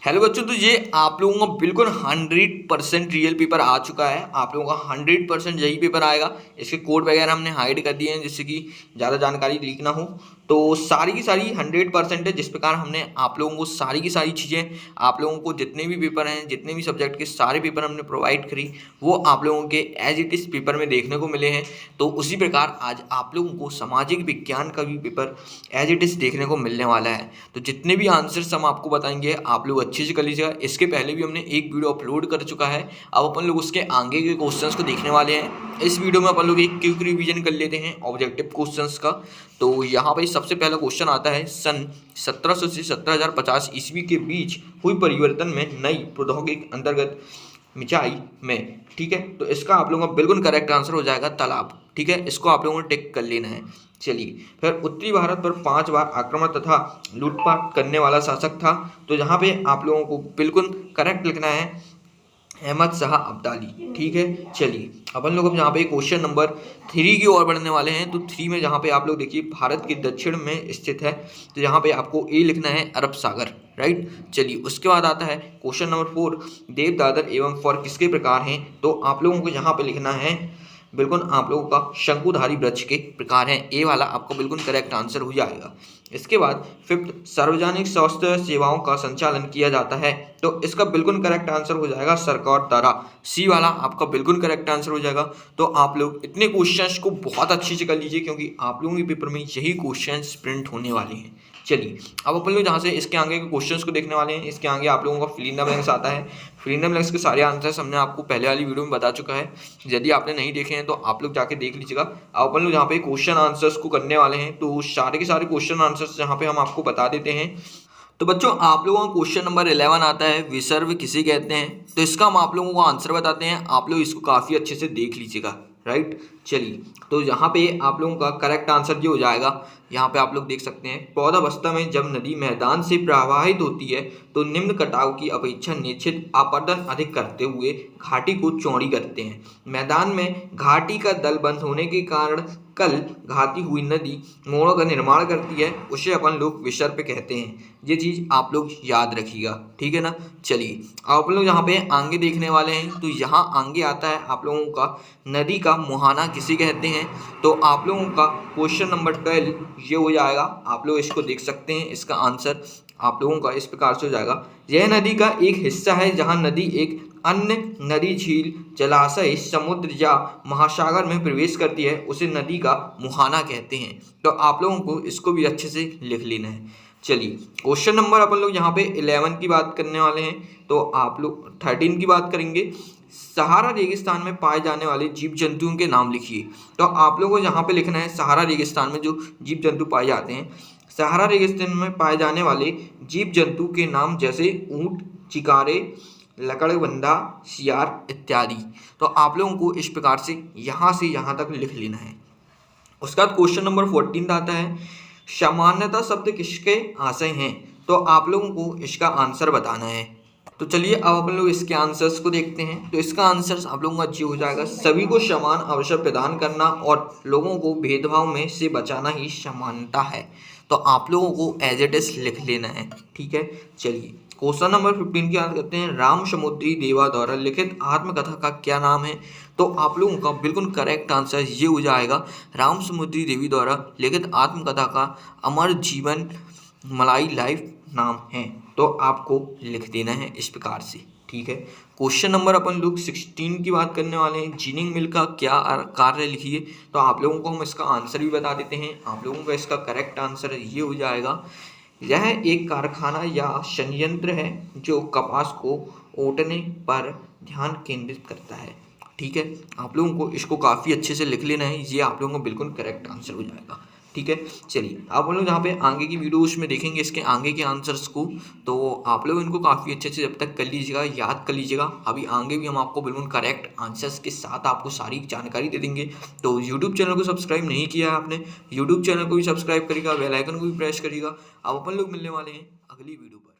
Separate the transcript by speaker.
Speaker 1: Hello बच्चों, तो ये आप लोगों का बिल्कुल 100% रियल पेपर आ चुका है। आप लोगों का 100% यही पेपर आएगा। इसके कोड वगैरह हमने हाइड कर दिए हैं जिससे कि ज़्यादा जानकारी लीक ना हो। तो सारी की सारी 100% है। जिस प्रकार हमने आप लोगों को सारी की सारी चीज़ें, आप लोगों को जितने भी पेपर हैं, जितने भी सब्जेक्ट के सारे पेपर हमने प्रोवाइड करी, वो आप लोगों के एज इट इज़ पेपर में देखने को मिले हैं। तो उसी प्रकार आज आप लोगों को सामाजिक विज्ञान का भी पेपर एज इट इज़ देखने को मिलने वाला है। तो जितने भी आंसर्स हम आपको बताएंगे आप लोग अच्छे से कर लीजिएगा। इसके पहले भी हमने एक वीडियो अपलोड कर चुका है। अब अपन लोग उसके आगे के क्वेश्चंस को देखने वाले हैं। इस वीडियो में अपन लोग एक क्विक रिवीजन कर लेते हैं ऑब्जेक्टिव क्वेश्चंस का। तो यहाँ पर सबसे पहला क्वेश्चन आता है, सन 1700 से 1750 ईस्वी के बीच हुई परिवर्तन में नई प्रौद्योगिकी अंतर्गत मिचाई में। ठीक है, तो इसका आप लोगों का बिल्कुल करेक्ट आंसर हो जाएगा तालाब। ठीक है, इसको आप लोगों को टिक कर लेना है। चलिए, फिर उत्तरी भारत पर 5 बार आक्रमण तथा लूटपाट करने वाला शासक था। तो यहाँ पे आप लोगों को बिल्कुल करेक्ट लिखना है अहमद शाह अब्दाली। ठीक है, चलिए अपन लोग अब यहाँ पे क्वेश्चन नंबर 3 की ओर बढ़ने वाले हैं। तो 3 में जहाँ पे आप लोग देखिए भारत के दक्षिण में स्थित है, तो यहाँ पे आपको ए लिखना है अरब सागर। राइट, चलिए उसके बाद आता है क्वेश्चन नंबर 4, देव दादर एवं फर किसके प्रकार हैं। तो आप लोगों को यहाँ पे लिखना है बिल्कुल आप लोगों का शंकुधारी वृक्ष के प्रकार हैं। ए वाला आपको बिल्कुल करेक्ट आंसर हो जाएगा। इसके बाद 5th, सार्वजनिक स्वास्थ्य सेवाओं का संचालन किया जाता है। तो इसका बिल्कुल करेक्ट आंसर हो जाएगा सरकार द्वारा। सी वाला आपका बिल्कुल करेक्ट आंसर हो जाएगा। तो आप लोग इतने क्वेश्चंस को बहुत अच्छे से कर लीजिए क्योंकि आप लोगों के पेपर में यही क्वेश्चंस प्रिंट होने वाले हैं। चलिए अब अपन लोग जहाँ से इसके आगे के क्वेश्चंस को देखने वाले हैं, इसके आगे आप लोगों का फिल इन द ब्लैंक्स आता है। फिल इन द ब्लैंक्स के सारे आंसर्स हमने आपको पहले वाली वीडियो में बता चुका है। यदि आपने नहीं देखे हैं तो आप लोग जाके देख लीजिएगा। अब अपन लोग यहाँ पे क्वेश्चन आंसर्स को करने वाले हैं। तो सारे के सारे क्वेश्चन आंसर्स यहाँ पे हम आपको बता देते हैं। तो बच्चों आप लोगों का क्वेश्चन नंबर 11 आता है, विसर्ग किसे कहते हैं। तो इसका हम आप लोगों को आंसर बताते हैं। आप लोग इसको काफ़ी अच्छे से देख लीजिएगा। राइट, चलिए तो यहाँ पे आप लोगों का करेक्ट आंसर जो हो जाएगा, यहाँ पे आप लोग देख सकते हैं, पौधावस्था में जब नदी मैदान से प्रवाहित होती है तो निम्न कटाव की अपेक्षा निश्चित आपर्दन अधिक करते हुए घाटी को चौड़ी करते हैं। मैदान में घाटी का दल बंद होने के कारण कल घाती हुई नदी मोड़ों का निर्माण करती है, उसे अपन लोग विसर्ग कहते हैं। ये चीज़ आप लोग याद रखिएगा। ठीक है ना। चलिए आप लोग यहाँ पे आगे देखने वाले हैं। तो यहाँ आगे आता है आप लोगों का नदी का मुहाना किसे कहते हैं। तो आप लोगों का क्वेश्चन नंबर 12 ये हो जाएगा। आप लोग इसको देख सकते हैं। इसका आंसर आप लोगों का इस प्रकार से हो जाएगा, यह नदी का एक हिस्सा है जहाँ नदी एक अन्य नदी, झील, जलाशय, समुद्र या महासागर में प्रवेश करती है, उसे नदी का मुहाना कहते हैं। तो आप लोगों को इसको भी अच्छे से लिख लेना है। चलिए क्वेश्चन नंबर अपन लोग यहाँ पे 11 की बात करने वाले हैं। तो आप लोग 13 की बात करेंगे, सहारा रेगिस्तान में पाए जाने वाले जीव जंतुओं के नाम लिखिए। तो आप लोगों को यहाँ पे लिखना है सहारा रेगिस्तान में जो जीव जंतु पाए जाते हैं। सहारा रेगिस्तान में पाए जाने वाले जीव जंतु के नाम जैसे ऊंट, चिकारे, लकड़बंधा, सियार इत्यादि। तो आप लोगों को इस प्रकार से यहाँ तक लिख लेना है। उसके बाद क्वेश्चन नंबर 14 आता है, सामान्यता शब्द किसके आशय हैं। तो आप लोगों को इसका आंसर बताना है। तो चलिए अब अपन लोग इसके आंसर्स को देखते हैं। तो इसका आंसर आप लोगों का अच्छी हो जाएगा, सभी को समान अवसर प्रदान करना और लोगों को भेदभाव में से बचाना ही समानता है। तो आप लोगों को एज इट इज लिख लेना है। ठीक है, चलिए क्वेश्चन नंबर 15 की बात करते हैं, राम समुद्री देवा द्वारा लिखित आत्मकथा का क्या नाम है। तो आप लोगों का बिल्कुल करेक्ट आंसर ये हो जाएगा, राम समुद्री देवी द्वारा लिखित आत्मकथा का अमर जीवन मलाई लाइफ नाम है। तो आपको लिख देना है इस प्रकार से। ठीक है, क्वेश्चन नंबर अपन लोग 16 की बात करने वाले हैं, जीनिंग मिल का क्या कार्य लिखिए। तो आप लोगों को हम इसका आंसर भी बता देते हैं। आप लोगों का इसका करेक्ट आंसर ये हो जाएगा, यह एक कारखाना या संयंत्र है जो कपास को ओटने पर ध्यान केंद्रित करता है। ठीक है, आप लोगों को इसको काफ़ी अच्छे से लिख लेना है। ये आप लोगों को बिल्कुल करेक्ट आंसर हो जाएगा। ठीक है, चलिए आप लोग यहाँ पे आगे की वीडियोस में देखेंगे इसके आगे के आंसर्स को। तो आप लोग इनको काफ़ी अच्छे से जब तक कर लीजिएगा, याद कर लीजिएगा। अभी आगे भी हम आपको बिल्कुल करेक्ट आंसर्स के साथ आपको सारी जानकारी दे देंगे। तो यूट्यूब चैनल को सब्सक्राइब नहीं किया है आपने, यूट्यूब चैनल को भी सब्सक्राइब करिएगा, बेल आइकन को भी प्रेस करिएगा। अब अपन लोग मिलने वाले हैं अगली वीडियो पर।